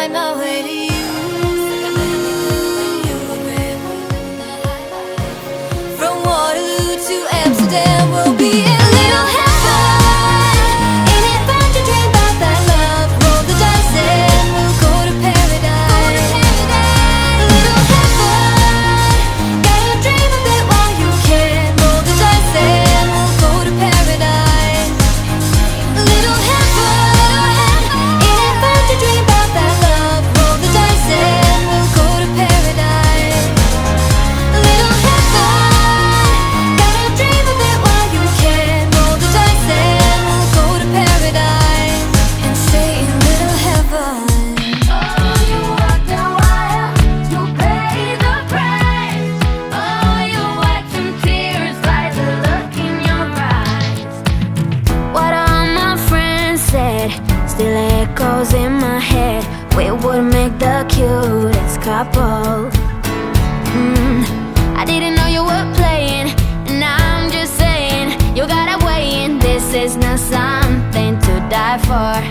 find my way to you. From Waterloo to Amsterdam, we'll be in little heaven. Ain't it fun to dream about that love? Roll the dice and we'll go to paradise. Little heaven, gotta dream a bit while you can. Roll the dice and we'll go to paradise. Little heaven, ain't it fun to dream about that love? Roll the dice and we'll go to paradise. Little heaven, gotta dream a bit while you can. Roll the dice and we'll go to paradise and stay in little heaven. Oh, you walked a while, you paid the price. Oh, you wiped some tears by the look in your eyes. What all my friends said still echoes in my head. We would make the cutest couple. I didn't know you were playing, and I'm just saying, you gotta weigh in. This is not something to die for.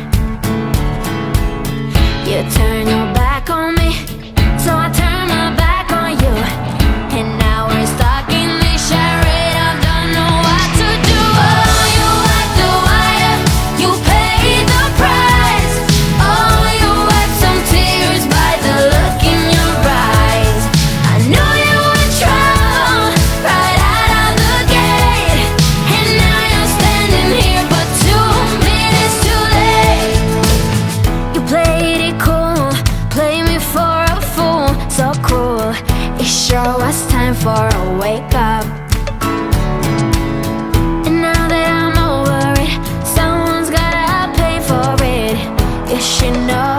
You turn your back on me, so I turn my back on you, and now we're stuck in this charade. I don't know what to do. Oh, you walked a while, you paid the price. Oh, you wiped some tears by the look in your eyes. I knew you were trouble right out of the gate, and now you're standing here, but 2 minutes too late. You played it cool, play me for a fool, so cruel. It sure was time for a wake up. And now that I'm over it, someone's gotta pay for it. You should know